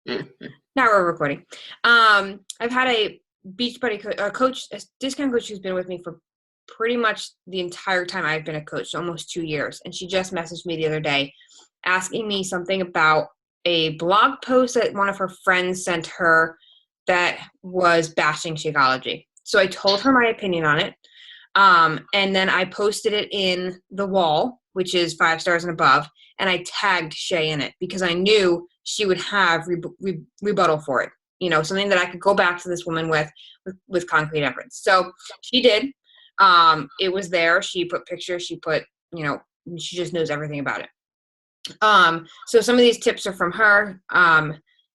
Now we're recording. I've had a Beachbody a discount coach who's been with me for pretty much the entire time I've been a coach, almost 2 years. And she just messaged me the other day asking me something about a blog post that one of her friends sent her that was bashing Shakeology. So I told her my opinion on it. And then I posted it in the wall, which is 5 stars and above, and I tagged Shay in it because I knew she would have rebuttal for it. You know, something that I could go back to this woman with concrete evidence. So she did. It was there. She put pictures. She put, you know, she just knows everything about it. So some of these tips are from her,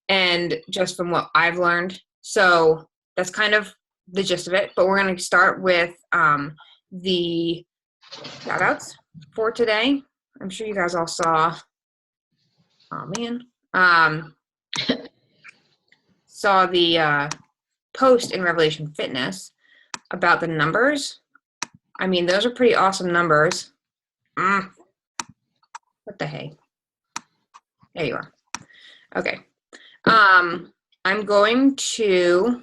and just from what I've learned. So that's kind of the gist of it. But we're going to start with the shout outs for today. I'm sure you guys all saw, saw the post in Revelation Fitness about the numbers. I mean, those are pretty awesome numbers. What the hey? There you are. Okay. I'm going to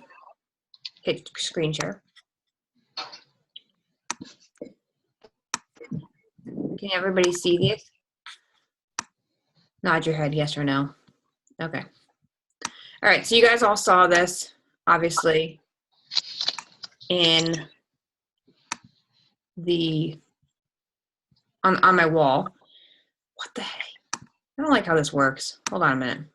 hit screen share. Can everybody see these? Nod your head, yes or no. Okay. All right, so you guys all saw this, obviously, in the, on my wall. What the heck? I don't like how this works. Hold on a minute.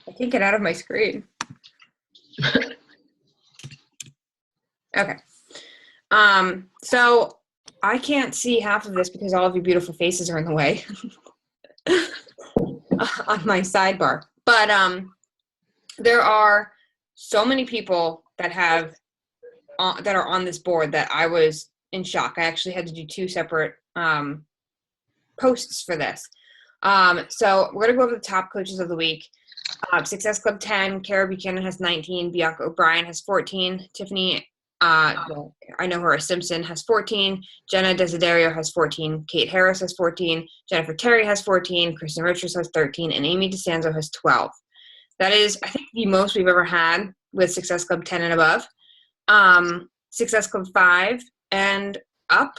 I can't get out of my screen. Okay. So I can't see half of this because all of your beautiful faces are in the way on my sidebar. But there are so many people that have that are on this board that I was in shock. I actually had to do 2 separate posts for this. So we're gonna go over the top coaches of the week. Success Club 10, Kara Buchanan has 19, Bianca O'Brien has 14, Tiffany, well, I know her as Simpson, has 14, Jenna Desiderio has 14, Kate Harris has 14, Jennifer Terry has 14, Kristen Richards has 13, and Amy DeSanzo has 12. That is, I think, the most we've ever had with Success Club 10 and above. Success Club 5 and up,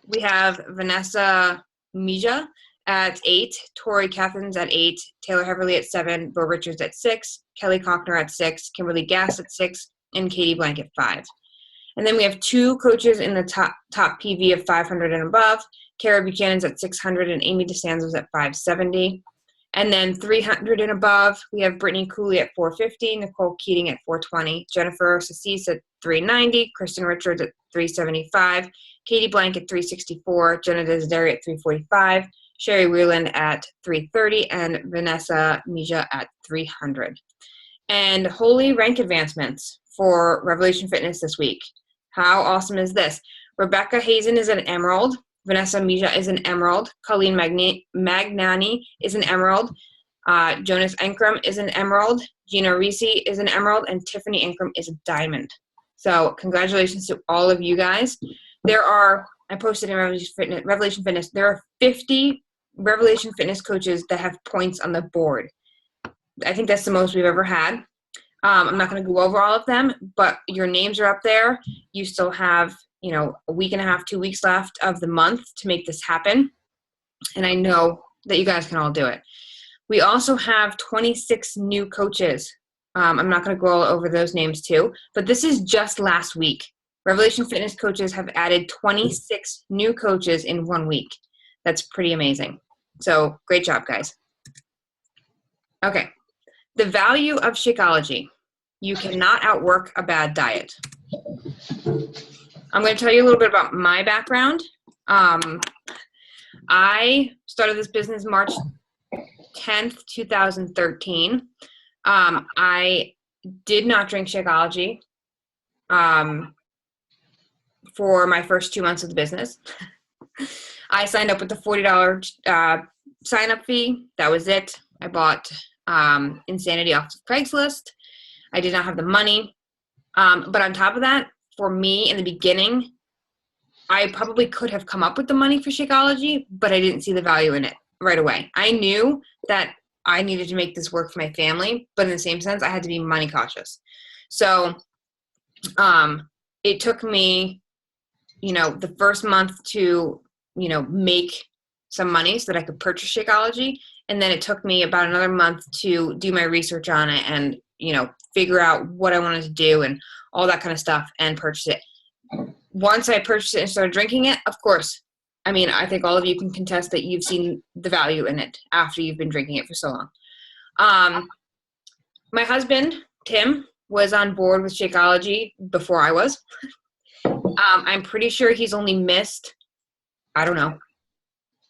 we have Vanessa Mija at 8, Tori Cathins at 8, Taylor Heverly at 7, Bo Richards at 6, Kelly Cochner at 6, Kimberly Gass at 6, and Katie Blank at 5. And then we have 2 coaches in the top PV of 500 and above. Kara Buchanan's at 600 and Amy DeSanzo's at 570. And then 300 and above, we have Brittany Cooley at 450, Nicole Keating at 420, Jennifer Sassis at 390, Kristen Richards at 375, Katie Blank at 364, Jenna Desiderio at 345, Sherry Wheeland at 330, and Vanessa Mija at 300. And holy rank advancements for Revelation Fitness this week. How awesome is this? Rebecca Hazen is an emerald. Vanessa Mija is an emerald. Colleen Magnani is an emerald. Jonas Enkrum is an emerald. Gina Risi is an emerald. And Tiffany Enkrum is a diamond. So congratulations to all of you guys. There are, I posted in Revelation Fitness, there are 50 Revelation Fitness coaches that have points on the board. I think that's the most we've ever had. I'm not going to go over all of them, but your names are up there. You still have, you know, a week and a half, 2 weeks left of the month to make this happen. And I know that you guys can all do it. We also have 26 new coaches. I'm not going to go all over those names too, but this is just last week. Revelation Fitness coaches have added 26 new coaches in 1 week. That's pretty amazing. So great job, guys. Okay. The value of Shakeology. You cannot outwork a bad diet. I'm going to tell you a little bit about my background. I started this business March 10th, 2013. I did not drink Shakeology for my first 2 months of the business. I signed up with the $40 sign-up fee. That was it. I bought Insanity off of Craigslist. I did not have the money. But on top of that, for me in the beginning, I probably could have come up with the money for Shakeology, but I didn't see the value in it right away. I knew that I needed to make this work for my family, but in the same sense, I had to be money cautious. So it took me, the first month to, make some money so that I could purchase Shakeology. And then it took me about another month to do my research on it and, figure out what I wanted to do and all that kind of stuff and purchase it. Once I purchased it and started drinking it, of course, I think all of you can contest that you've seen the value in it after you've been drinking it for so long. My husband, Tim, was on board with Shakeology before I was. I'm pretty sure he's only missed, I don't know,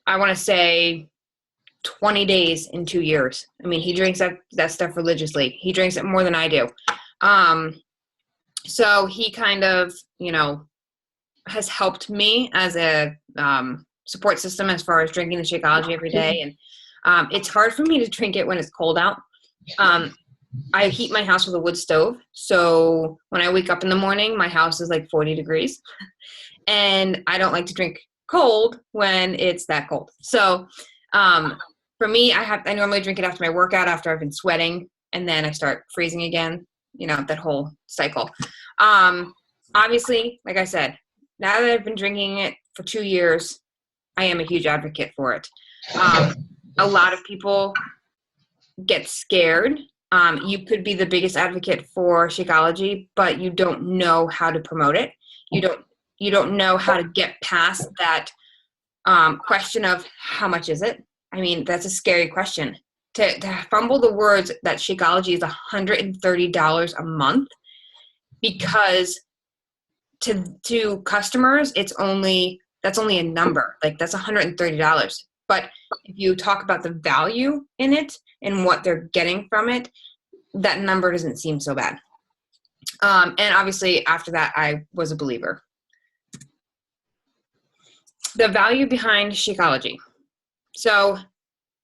I want to say 20 days in 2 years. He drinks that stuff religiously. He drinks it more than I do. So he kind of, has helped me as a support system as far as drinking the Shakeology every day. And it's hard for me to drink it when it's cold out. I heat my house with a wood stove. So when I wake up in the morning, my house is like 40 degrees. And I don't like to drink cold when it's that cold. So for me, I normally drink it after my workout, after I've been sweating, and then I start freezing again, that whole cycle. Obviously, like I said, now that I've been drinking it for 2 years, I am a huge advocate for it. A lot of people get scared. You could be the biggest advocate for Shakeology, but you don't know how to promote it. You don't know how to get past that question of how much is it? That's a scary question. To fumble the words that Shakeology is $130 a month, because to customers, that's only a number. Like, that's $130. But if you talk about the value in it and what they're getting from it, that number doesn't seem so bad. And obviously after that, I was a believer. The value behind Shakeology. So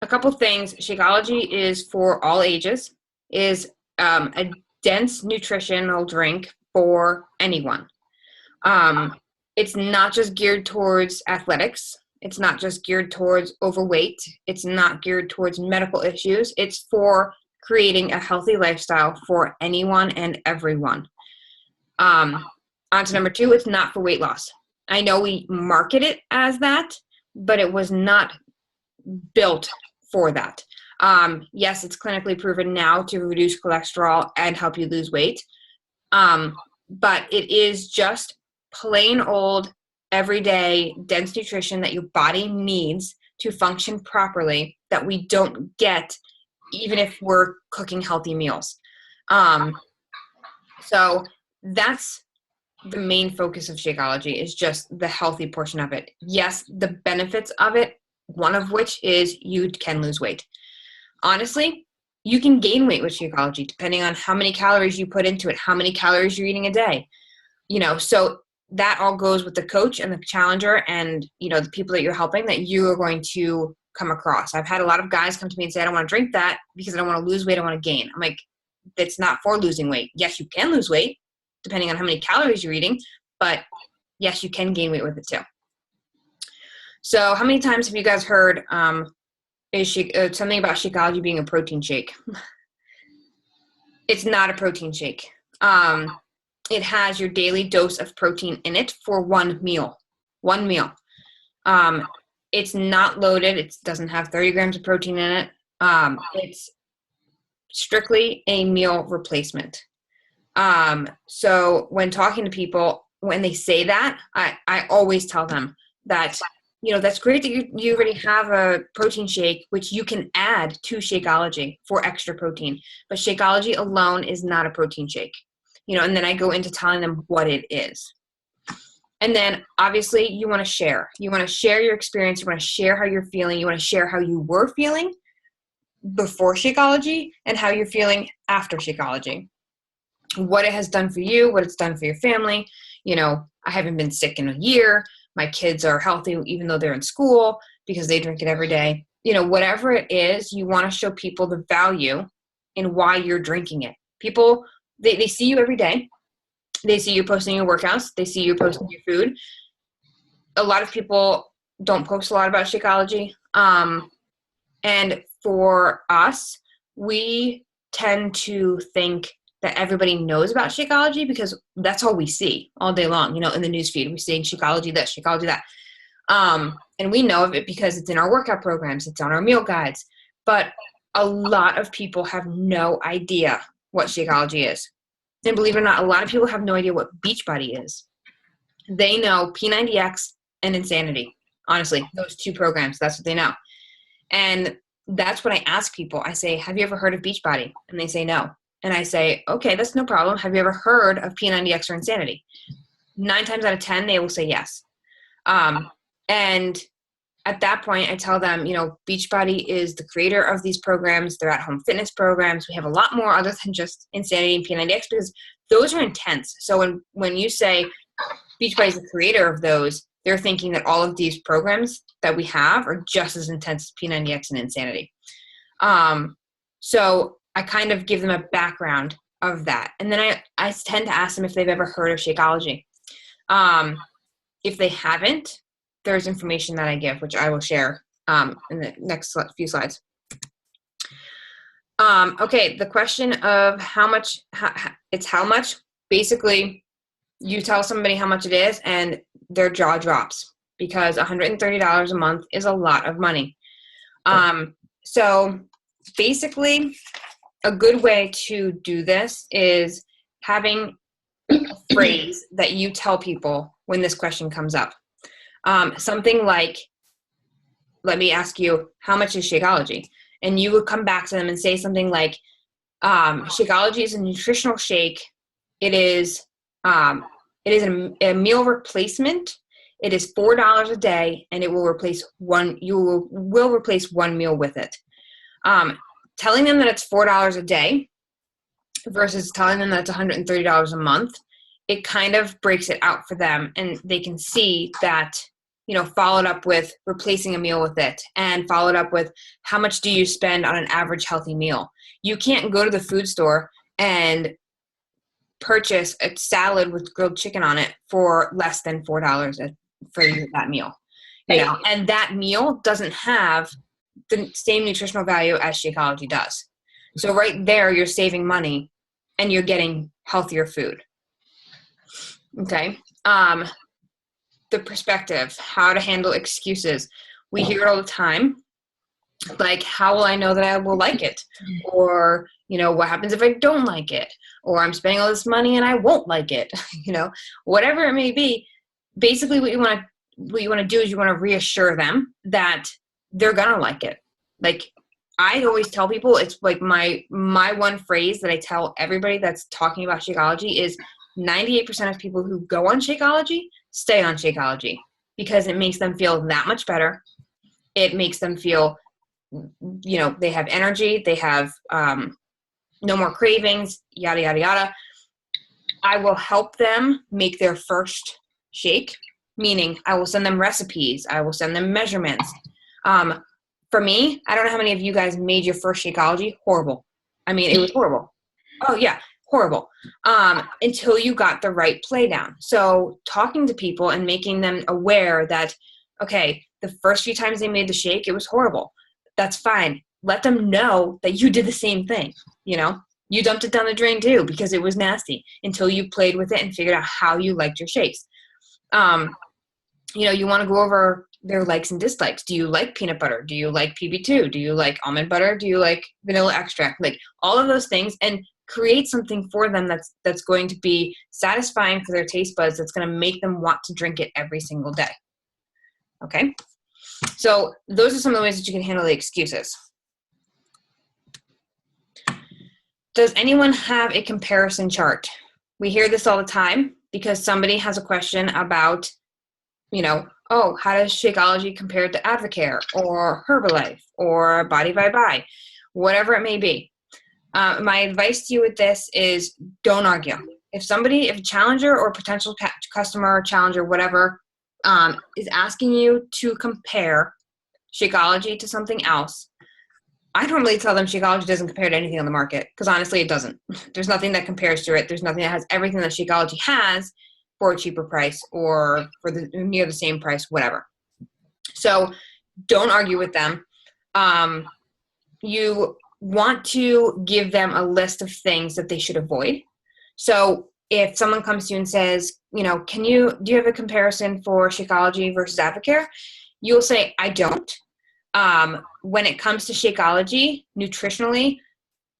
a couple things. Shakeology is for all ages, is a dense nutritional drink for anyone. It's not just geared towards athletics. It's not just geared towards overweight. It's not geared towards medical issues. It's for creating a healthy lifestyle for anyone and everyone. On to number 2, it's not for weight loss. I know we market it as that, but it was not built for that. Yes, it's clinically proven now to reduce cholesterol and help you lose weight. But it is just plain old, everyday, dense nutrition that your body needs to function properly that we don't get even if we're cooking healthy meals. So that's the main focus of Shakeology, is just the healthy portion of it. Yes, the benefits of it, one of which is you can lose weight. Honestly, you can gain weight with Shakeology depending on how many calories you put into it, how many calories you're eating a day. So that all goes with the coach and the challenger and, the people that you're helping that you are going to come across. I've had a lot of guys come to me and say, I don't want to drink that because I don't want to lose weight, I want to gain. I'm like, that's not for losing weight. Yes, you can lose weight depending on how many calories you're eating, but yes, you can gain weight with it too. So how many times have you guys heard something about Shakeology being a protein shake? It's not a protein shake. It has your daily dose of protein in it for one meal. It's not loaded. It doesn't have 30 grams of protein in it. It's strictly a meal replacement. So when talking to people, when they say that, I always tell them that, that's great that you already have a protein shake, which you can add to Shakeology for extra protein. But Shakeology alone is not a protein shake. And then I go into telling them what it is. And then obviously you want to share. You want to share your experience. You want to share how you're feeling. You want to share how you were feeling before Shakeology and how you're feeling after Shakeology. What it has done for you, what it's done for your family. I haven't been sick in a year. My kids are healthy even though they're in school because they drink it every day. Whatever it is, you want to show people the value in why you're drinking it. People, they see you every day. They see you posting your workouts. They see you posting your food. a lot of people don't post a lot about Shakeology. And for us, we tend to think that everybody knows about Shakeology because that's all we see all day long, in the newsfeed. We see Shakeology this, Shakeology that. And we know of it because it's in our workout programs, it's on our meal guides. But a lot of people have no idea what Shakeology is. And believe it or not, a lot of people have no idea what Beachbody is. They know P90X and Insanity. Honestly, those two programs, that's what they know. And that's when I ask people, I say, have you ever heard of Beachbody? And they say no. And I say, okay, that's no problem. Have you ever heard of P90X or Insanity? 9 times out of 10, they will say yes. And at that point, I tell them, Beachbody is the creator of these programs. They're at-home fitness programs. We have a lot more other than just Insanity and P90X because those are intense. So when you say Beachbody is the creator of those, they're thinking that all of these programs that we have are just as intense as P90X and Insanity. So I kind of give them a background of that. And then I tend to ask them if they've ever heard of Shakeology. If they haven't, there's information that I give, which I will share in the next few slides. Okay, the question of how much, it's how much. Basically, you tell somebody how much it is and their jaw drops because $130 a month is a lot of money. So basically, a good way to do this is having a phrase that you tell people when this question comes up. Something like, let me ask you, how much is Shakeology? And you would come back to them and say something like, Shakeology is a nutritional shake. It is a meal replacement. It is $4 a day, and it will replace you will replace one meal with it. Telling them that it's $4 a day versus telling them that it's $130 a month, it kind of breaks it out for them, and they can see that, followed up with replacing a meal with it, and followed up with how much do you spend on an average healthy meal. You can't go to the food store and purchase a salad with grilled chicken on it for less than $4 for that meal, and that meal doesn't have the same nutritional value as Shakeology does. So right there, you're saving money and you're getting healthier food. Okay. The perspective, how to handle excuses. We hear it all the time. Like, how will I know that I will like it? Or, what happens if I don't like it? Or I'm spending all this money and I won't like it. Whatever it may be. Basically, what you want to do is you want to reassure them that they're gonna like it. Like, I always tell people, it's like my one phrase that I tell everybody that's talking about Shakeology is 98% of people who go on Shakeology stay on Shakeology because it makes them feel that much better. It makes them feel, they have energy, they have no more cravings, yada, yada, yada. I will help them make their first shake, meaning I will send them recipes. I will send them measurements. For me, I don't know how many of you guys made your first Shakeology. Horrible. I mean, it was horrible. Oh, yeah, horrible. Until you got the right play down. So talking to people and making them aware that, okay, the first few times they made the shake, it was horrible. That's fine. Let them know that you did the same thing. You dumped it down the drain too because it was nasty until you played with it and figured out how you liked your shakes. You want to go over their likes and dislikes. Do you like peanut butter? Do you like PB2? Do you like almond butter? Do you like vanilla extract? Like all of those things, and create something for them that's going to be satisfying for their taste buds, that's going to make them want to drink it every single day. Okay? So those are some of the ways that you can handle the excuses. Does anyone have a comparison chart? We hear this all the time because somebody has a question about, how does Shakeology compare to Advocare or Herbalife or Body by Buy, whatever it may be. My advice to you with this is don't argue. If a challenger or potential customer, challenger, whatever, is asking you to compare Shakeology to something else, I normally tell them Shakeology doesn't compare to anything on the market because honestly, it doesn't. There's nothing that compares to it. There's nothing that has everything that Shakeology has for a cheaper price or for the near the same price, whatever. So don't argue with them. You want to give them a list of things that they should avoid. So if someone comes to you and says, you know, do you have a comparison for Shakeology versus Advocare? You'll say, I don't. When it comes to Shakeology, nutritionally,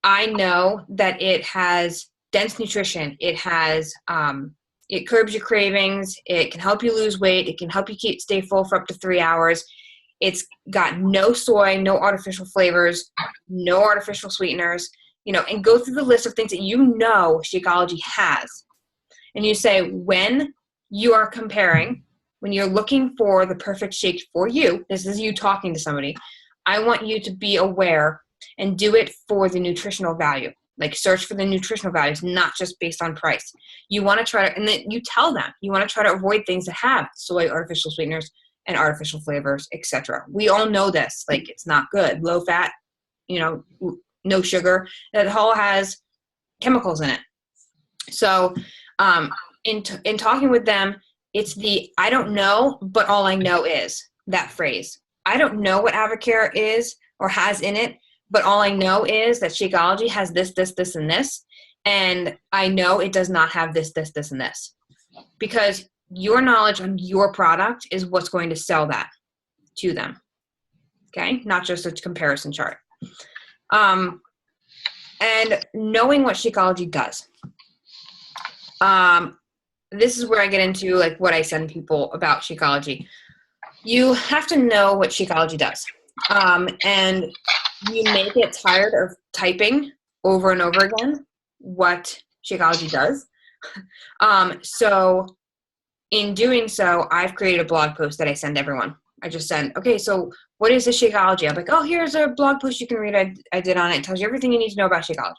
I know that it has dense nutrition. It has, it curbs your cravings. It can help you lose weight. It can help you stay full for up to 3 hours. It's got no soy, no artificial flavors, no artificial sweeteners, you know, and go through the list of things that you know Shakeology has. And you say, when you are comparing, when you're looking for the perfect shake for you, this is you talking to somebody, I want you to be aware and do it for the nutritional value. Like search for the nutritional values, not just based on price. You want to try to, and then you tell them, you want to try to avoid things that have soy, artificial sweeteners, and artificial flavors, etc. We all know this, like it's not good. Low fat, you know, no sugar. That all has chemicals in it. So in talking with them, it's the I don't know, but all I know is that phrase. I don't know what Advocare is or has in it, but all I know is that Shakeology has this, this, this, and this. And I know it does not have this, this, this, and this. Because your knowledge on your product is what's going to sell that to them. Okay? Not just a comparison chart. And knowing what Shakeology does. This is where I get into like what I send people about Shakeology. You have to know what Shakeology does. And you may get tired of typing over and over again what Shakeology does. So in doing so, I've created a blog post that I send everyone. I just send, okay, so what is the Shakeology? I'm like, oh, here's a blog post you can read. I did on it. It tells you everything you need to know about Shakeology.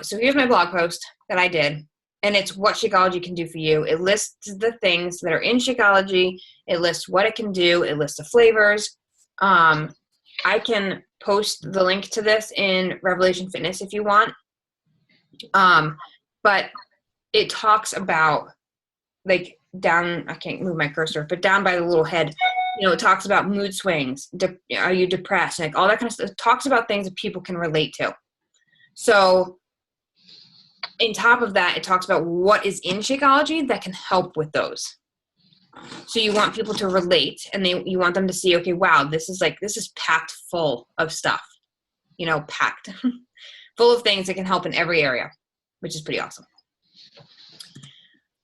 So here's my blog post that I did, and it's what Shakeology can do for you. It lists the things that are in Shakeology. It lists what it can do. It lists the flavors. I can post the link to this in Revelation Fitness if you want. But it talks about, like, down, I can't move my cursor, but down by the little head, you know, it talks about mood swings. Are you depressed? Like all that kind of stuff. It talks about things that people can relate to. So in top of that, it talks about what is in Shakeology that can help with those. So you want people to relate, and you want them to see, okay, wow, this is packed full of stuff, you know, packed full of things that can help in every area, which is pretty awesome.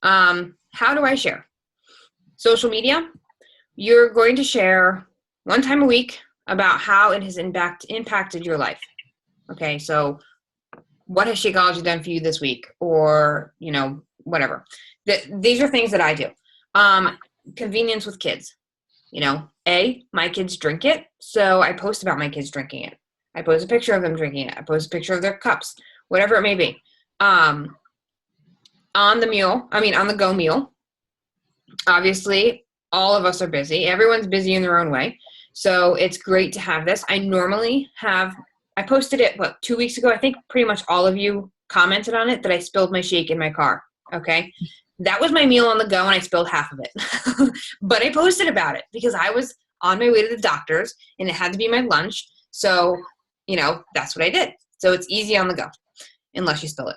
How do I share? Social media, you're going to share one time a week about how it has impacted your life. Okay, so what has Shakeology done for you this week? Or, you know, whatever. These are things that I do. Convenience with kids. You know, my kids drink it, so I post about my kids drinking it. I post a picture of them drinking it. I post a picture of their cups, whatever it may be. On the go meal, obviously all of us are busy. Everyone's busy in their own way. So it's great to have this. I posted it, 2 weeks ago? I think pretty much all of you commented on it that I spilled my shake in my car. Okay. That was my meal on the go and I spilled half of it. But I posted about it because I was on my way to the doctor's and it had to be my lunch. So, you know, that's what I did. So it's easy on the go. Unless you spill it.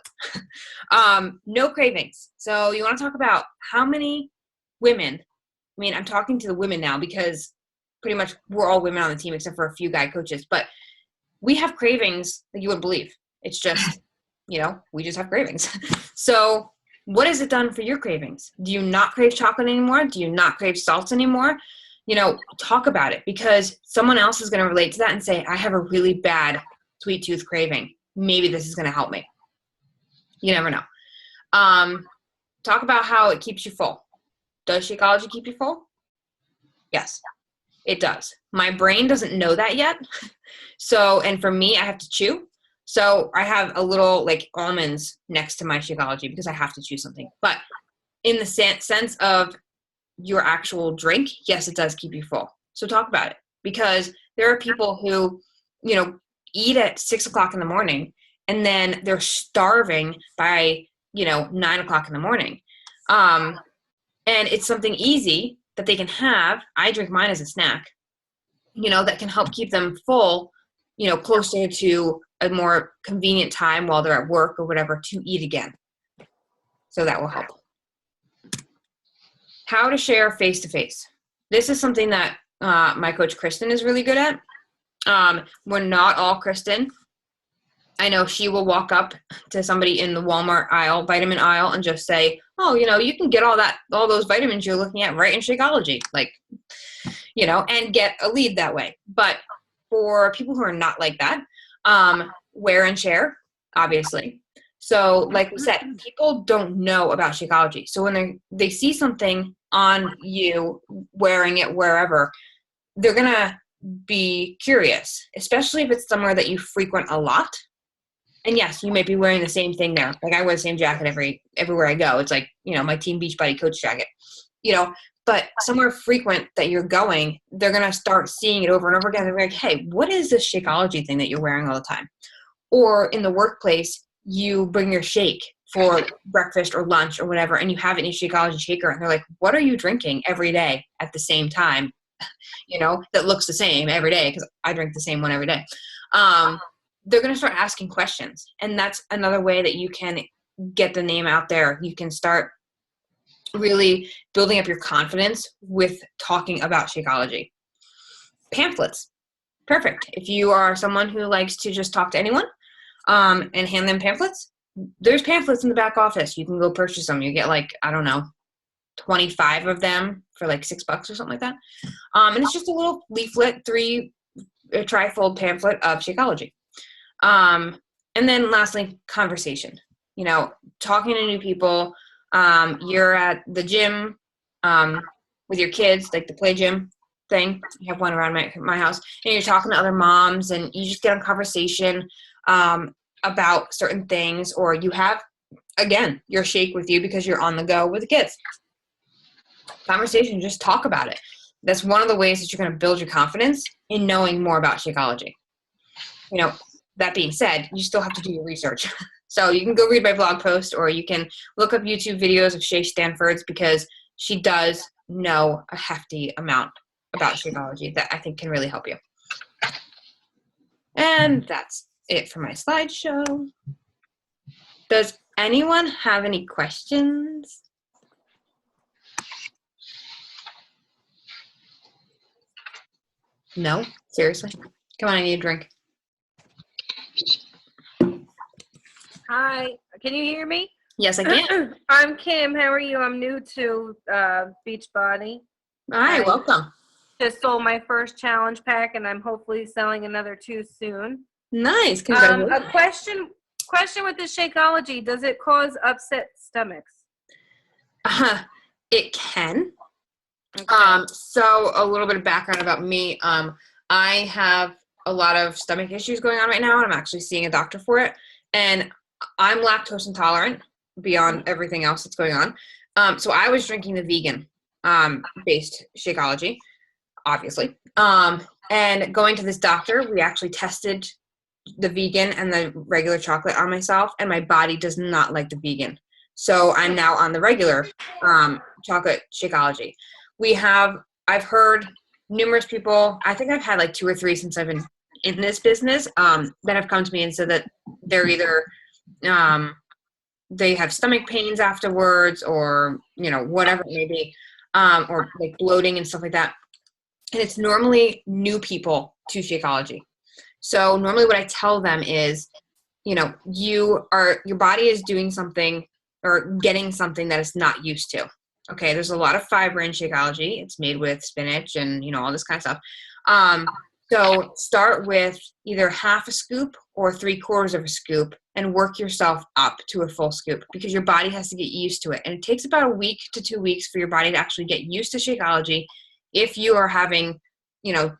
No cravings. So you want to talk about how many women, I mean, I'm talking to the women now because pretty much we're all women on the team except for a few guy coaches, but we have cravings that you wouldn't believe. It's just, you know, we just have cravings. So what has it done for your cravings? Do you not crave chocolate anymore? Do you not crave salt anymore? You know, talk about it because someone else is going to relate to that and say, I have a really bad sweet tooth craving. Maybe this is going to help me. You never know. Talk about how it keeps you full. Does Shakeology keep you full? Yes, it does. My brain doesn't know that yet. So, and for me, I have to chew. So I have a little like almonds next to my Shakeology because I have to chew something. But in the sense of your actual drink, yes, it does keep you full. So talk about it because there are people who, you know, eat at 6 o'clock in the morning and then they're starving by, you know, 9 o'clock in the morning. And it's something easy that they can have. I drink mine as a snack, that can help keep them full, closer to a more convenient time while they're at work or whatever to eat again. So that will help. How to share face-to-face. This is something that my coach Kristen is really good at. We're not all Kristen. I know she will walk up to somebody in the Walmart aisle, vitamin aisle, and just say, oh, you can get all those vitamins you're looking at right in Shakeology, and get a lead that way. But for people who are not like that, wear and share, obviously. So like we said, people don't know about Shakeology. So when they see something on you wearing it wherever, they're going to be curious, especially if it's somewhere that you frequent a lot. And yes, you might be wearing the same thing there. Like I wear the same jacket everywhere I go. It's like, my Team Beachbody coach jacket, but somewhere frequent that you're going, they're going to start seeing it over and over again. They're like, hey, what is this Shakeology thing that you're wearing all the time? Or in the workplace, you bring your shake for breakfast or lunch or whatever, and you have it in your Shakeology shaker. And they're like, what are you drinking every day at the same time? That looks the same every day, because I drink the same one every day. They're going to start asking questions. And that's another way that you can get the name out there. You can start really building up your confidence with talking about Shakeology. Pamphlets. Perfect. If you are someone who likes to just talk to anyone and hand them pamphlets, there's pamphlets in the back office. You can go purchase them. You get 25 of them for $6 or something like that. And it's just a little leaflet, a trifold pamphlet of Shakeology. And then lastly, conversation, talking to new people. You're at the gym, with your kids, like the play gym thing. You have one around my house, and you're talking to other moms, and you just get on conversation, about certain things, or you have, again, your shake with you because you're on the go with the kids. Conversation, just talk about it. That's one of the ways that you're going to build your confidence in knowing more about Shakeology. That being said, you still have to do your research. So you can go read my blog post, or you can look up YouTube videos of Shay Stanford's, because she does know a hefty amount about Shakeology that I think can really help you. And that's it for my slideshow. Does anyone have any questions? No? Seriously? Come on, I need a drink. Hi, can you hear me? Yes, I can. I'm Kim. How are you? I'm new to Beachbody. Hi, welcome. Just sold my first challenge pack, and I'm hopefully selling another 2 soon. Nice. Congratulations. A question with the Shakeology: does it cause upset stomachs? It can. Okay. So a little bit of background about me. I have a lot of stomach issues going on right now, and I'm actually seeing a doctor for it. And I'm lactose intolerant beyond everything else that's going on. So I was drinking the vegan based Shakeology, obviously. And going to this doctor, we actually tested the vegan and the regular chocolate on myself, and my body does not like the vegan. So I'm now on the regular chocolate Shakeology. I've heard numerous people, I think I've had 2 or 3 since I've been in this business, that have come to me and said that they're either they have stomach pains afterwards, or whatever it may be, or bloating and stuff like that. And it's normally new people to Shakeology. So normally what I tell them is, your body is doing something or getting something that it's not used to. Okay, there's a lot of fiber in Shakeology. It's made with spinach and all this kind of stuff. So start with either half a scoop or 3/4 of a scoop, and work yourself up to a full scoop, because your body has to get used to it. And it takes about a week to 2 weeks for your body to actually get used to Shakeology if you are having,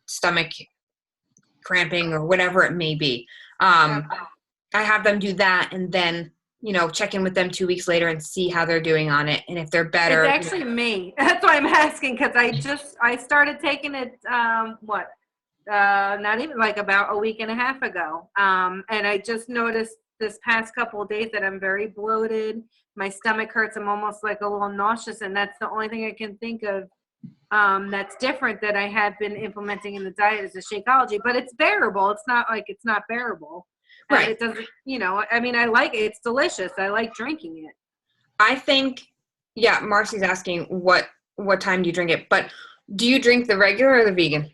stomach cramping or whatever it may be. I have them do that, and then, check in with them 2 weeks later and see how they're doing on it. And if they're better. It's actually me. That's why I'm asking, because I started taking it, not even about a week and a half ago. And I just noticed this past couple of days that I'm very bloated. my stomach hurts. I'm almost like a little nauseous, and that's the only thing I can think of that's different that I had been implementing in the diet is the Shakeology. But it's bearable. It's not like it's not bearable. And Right. it doesn't, I mean, I like it. It's delicious. I like drinking it. I think, yeah, Marcy's asking what time do you drink it, but do you drink the regular or the vegan?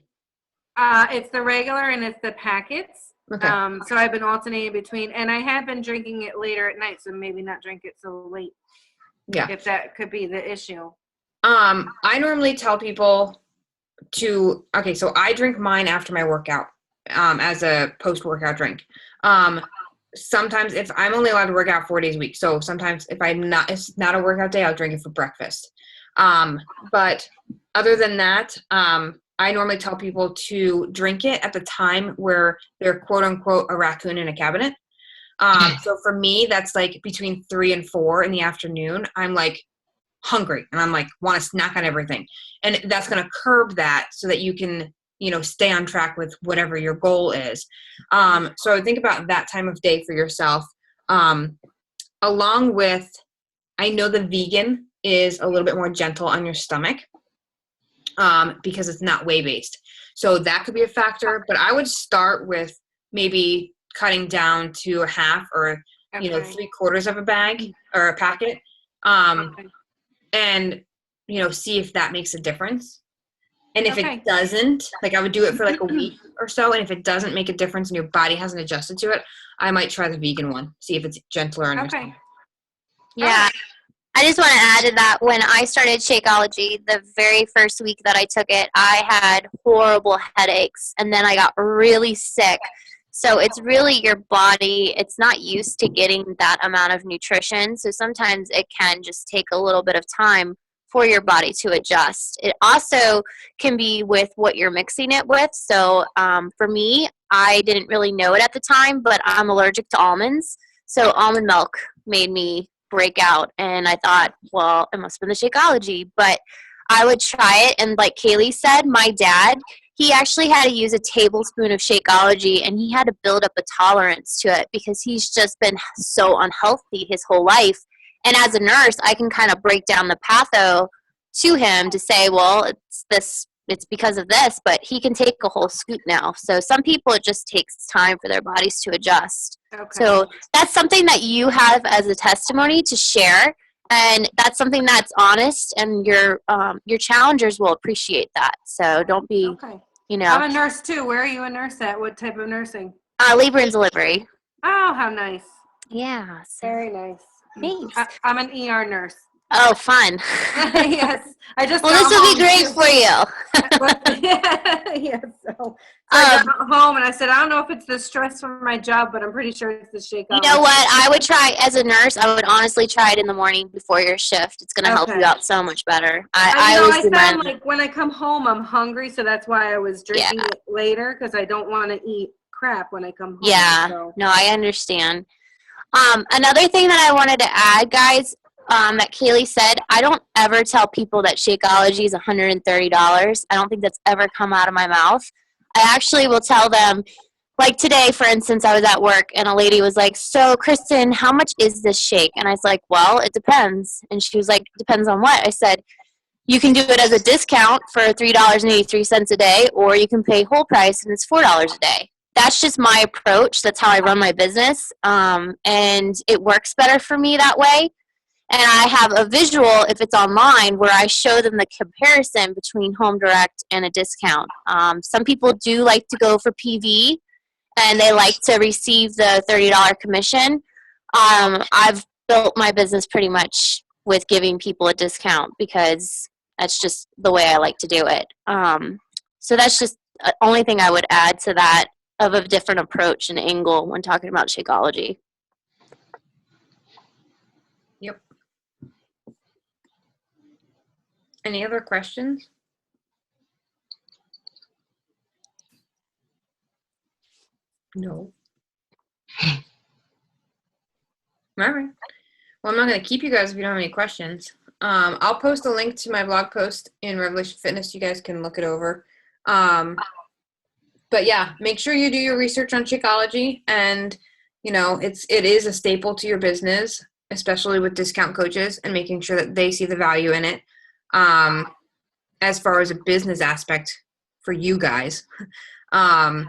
It's the regular and it's the packets. Okay. So I've been alternating between, and I have been drinking it later at night, so maybe not drink it so late. Yeah. If that could be the issue. I normally tell people so I drink mine after my workout, as a post-workout drink. Sometimes if I'm only allowed to work out 4 days a week, so sometimes if it's not a workout day, I'll drink it for breakfast. But other than that, I normally tell people to drink it at the time where they're quote unquote a raccoon in a cabinet. So for me, that's like between 3 and 4 in the afternoon. I'm like hungry and I'm like want to snack on everything, and that's going to curb that so that you can stay on track with whatever your goal is. So think about that time of day for yourself. Along with, I know the vegan is a little bit more gentle on your stomach, because it's not whey-based. So that could be a factor, but I would start with maybe cutting down to a half or, Okay. 3/4 of a bag or a packet. Okay. And, see if that makes a difference. And if Okay. it doesn't, like I would do it for like a week or so. And if it doesn't make a difference and your body hasn't adjusted to it, I might try the vegan one. See if it's gentler on your Okay. stomach. Yeah. I just want to add to that, when I started Shakeology, the very first week that I took it, I had horrible headaches, and then I got really sick. So it's really your body, it's not used to getting that amount of nutrition. So sometimes it can just take a little bit of time for your body to adjust. It also can be with what you're mixing it with. So for me, I didn't really know it at the time, but I'm allergic to almonds. So almond milk made me break out, and I thought, well, it must have been the Shakeology, but I would try it. And like Kaileigh said, my dad, he actually had to use a tablespoon of Shakeology, and he had to build up a tolerance to it because he's just been so unhealthy his whole life. And as a nurse, I can kind of break down the patho to him to say, well, it's because of this, but he can take a whole scoop now. So some people, it just takes time for their bodies to adjust. Okay. So that's something that you have as a testimony to share, and that's something that's honest, and your challengers will appreciate that. So don't be, Okay. I'm a nurse too. Where are you a nurse at? What type of nursing? labor and delivery. Oh, how nice. Yeah. So, Very nice. thanks. I'm an ER nurse. Oh, fun. Yes. I just Well, got this will be home, great too. for you. Yeah, so I got home and I said, I don't know if it's the stress from my job, but I'm pretty sure it's the Shakeology. You know what? I would try, as a nurse, I would honestly try it in the morning before your shift. It's going to help you out so much better. I always do found mine. like when I come home, I'm hungry, so that's why I was drinking it later, because I don't want to eat crap when I come home. Yeah, so. no, I understand. Another thing that I wanted to add, guys, that Kaileigh said, I don't ever tell people that Shakeology is $130. I don't think that's ever come out of my mouth. I actually will tell them, like today, for instance, I was at work and a lady was like, so Kristen, how much is this shake? And I was like, well, it depends. And she was like, depends on what? I said, you can do it as a discount for $3.83 a day, or you can pay whole price and it's $4 a day. That's just my approach. That's how I run my business. And it works better for me that way. And I have a visual, if it's online, where I show them the comparison between home direct and a discount. Some people do like to go for PV, and they like to receive the $30 commission. I've built my business pretty much with giving people a discount because that's just the way I like to do it. So that's just the only thing I would add to that of a different approach and angle when talking about Shakeology. Yep. Any other questions? No. All right. Well, I'm not going to keep you guys if you don't have any questions. I'll post a link to my blog post in Revelation Fitness. You guys can look it over. But yeah, make sure you do your research on Shakeology, and it is a staple to your business. especially with discount coaches, and making sure that they see the value in it. As far as a business aspect for you guys, and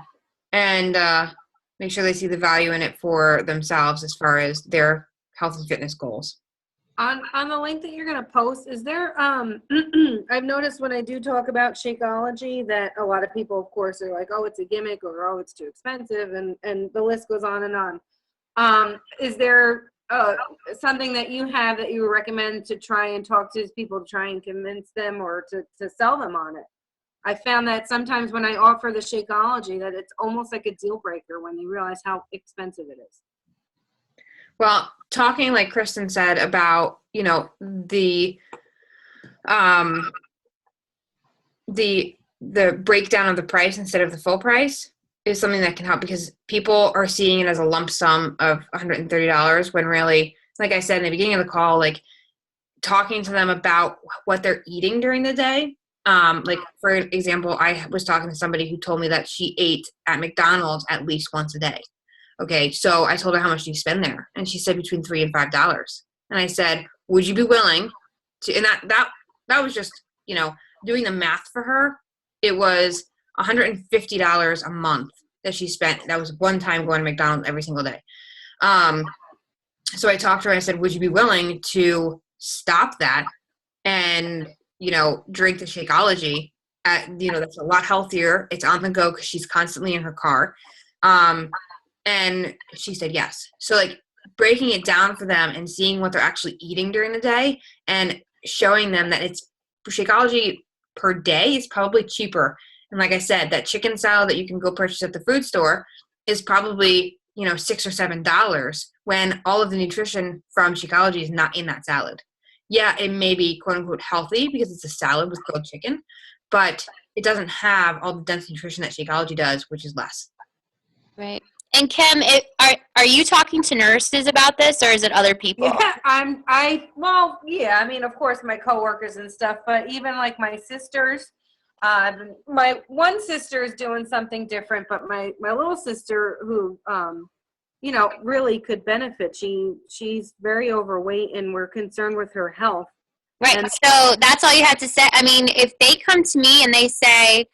make sure they see the value in it for themselves as far as their health and fitness goals. On the link that you're going to post, is there, I've noticed when I do talk about Shakeology that a lot of people, of course, are like, oh, it's a gimmick, or oh, it's too expensive, and the list goes on and on. Is there something that you have that you would recommend to try and talk to people to try and convince them or to sell them on it? I found that sometimes when I offer the Shakeology that it's almost like a deal breaker when you realize how expensive it is. Well, talking like Kristen said about, the breakdown of the price instead of the full price is something that can help, because people are seeing it as a lump sum of $130 when really, like I said in the beginning of the call, like talking to them about what they're eating during the day. Like for example, I was talking to somebody who told me that she ate at McDonald's at least once a day. Okay, so I told her, how much do you spend there? And she said between $3 and $5. And I said, would you be willing to, and that was just, doing the math for her. It was $150 a month that she spent. That was one time going to McDonald's every single day. So I talked to her and I said, would you be willing to stop that and, drink the Shakeology? That's a lot healthier. It's on the go because she's constantly in her car. And she said yes. So like breaking it down for them and seeing what they're actually eating during the day and showing them that it's Shakeology per day is probably cheaper. And like I said, that chicken salad that you can go purchase at the food store is probably, $6 or $7 when all of the nutrition from Shakeology is not in that salad. Yeah, it may be quote unquote healthy because it's a salad with grilled chicken, but it doesn't have all the dense nutrition that Shakeology does, which is less. Right. And Kim, are you talking to nurses about this, or is it other people? Yeah, I mean, of course, my coworkers and stuff, but even like my sisters, my one sister is doing something different, but my little sister who, really could benefit. She's very overweight and we're concerned with her health. Right. And so that's all you have to say. I mean, if they come to me and they say,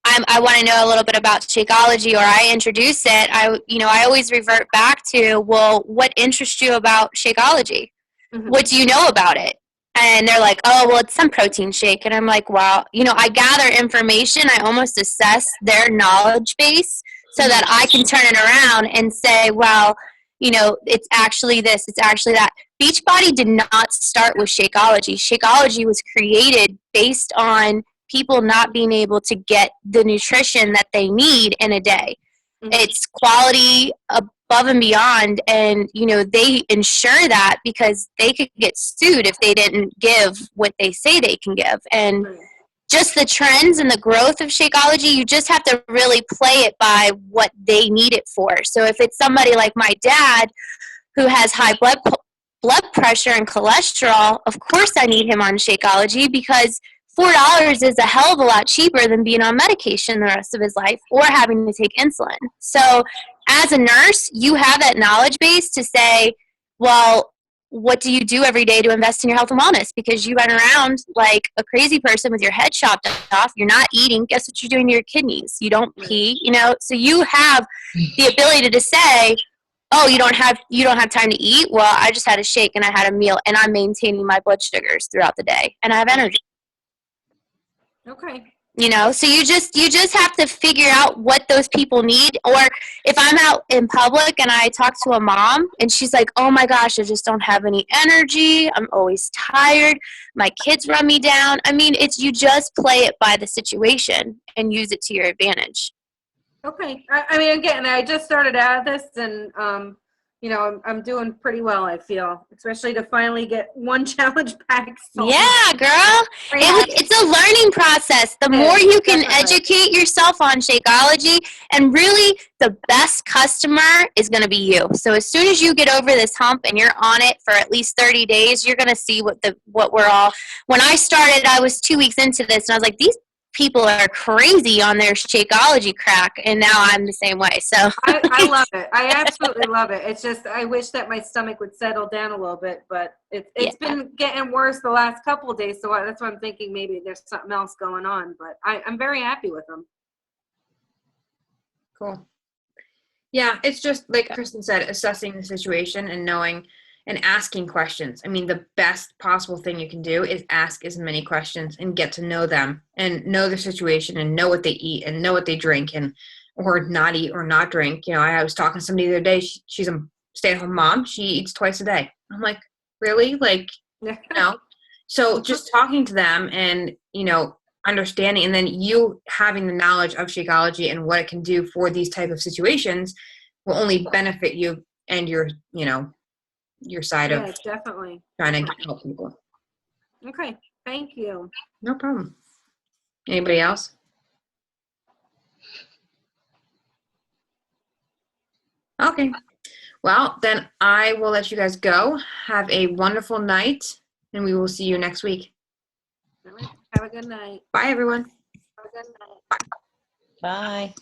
I want to know a little bit about Shakeology, or I introduce it, I always revert back to, well, what interests you about Shakeology? Mm-hmm. What do you know about it? And they're like, oh, well, it's some protein shake. And I'm like, well, I gather information. I almost assess their knowledge base so that I can turn it around and say, well, it's actually this, it's actually that. Beachbody did not start with Shakeology. Shakeology was created based on people not being able to get the nutrition that they need in a day. Mm-hmm. It's quality above and beyond, and they ensure that because they could get sued if they didn't give what they say they can give. And just the trends and the growth of Shakeology, you just have to really play it by what they need it for. So if it's somebody like my dad who has high blood pressure and cholesterol, of course I need him on Shakeology, because $4 is a hell of a lot cheaper than being on medication the rest of his life or having to take insulin. So as a nurse, you have that knowledge base to say, well, what do you do every day to invest in your health and wellness? Because you run around like a crazy person with your head chopped off. You're not eating. Guess what you're doing to your kidneys? You don't pee, So you have the ability to say, oh, you don't have time to eat? Well, I just had a shake and I had a meal and I'm maintaining my blood sugars throughout the day and I have energy. Okay. So you just have to figure out what those people need. Or if I'm out in public and I talk to a mom and she's like, oh my gosh, I just don't have any energy. I'm always tired. My kids run me down. I mean, you just play it by the situation and use it to your advantage. Okay. I mean, again, I just started out this and, I'm doing pretty well, I feel, especially to finally get one challenge pack sold. Yeah, girl. It's a learning process. The more you can educate yourself on Shakeology, and really the best customer is going to be you. So as soon as you get over this hump and you're on it for at least 30 days, you're going to see what we're all. When I started, I was 2 weeks into this and I was like, these people are crazy on their Shakeology crack, and now I'm the same way. So I love it. I absolutely love it. It's just I wish that my stomach would settle down a little bit, but it's been getting worse the last couple of days. So that's why I'm thinking maybe there's something else going on. But I'm very happy with them. Cool. Yeah, it's just like Kristen said, assessing the situation and knowing and asking questions. I mean, the best possible thing you can do is ask as many questions and get to know them and know their situation and know what they eat and know what they drink and or not eat or not drink. You know, I was talking to somebody the other day. She's a stay-at-home mom. She eats twice a day. I'm like, really? Like, you know? So just talking to them and, you know, understanding, and then you having the knowledge of Shakeology and what it can do for these type of situations will only benefit you and your, you know, your side of definitely trying to help people. Okay, thank you. No problem. Anybody else? Okay. Well, then I will let you guys go. Have a wonderful night, and we will see you next week. All right. Have a good night. Bye, everyone. Have a good night. Bye.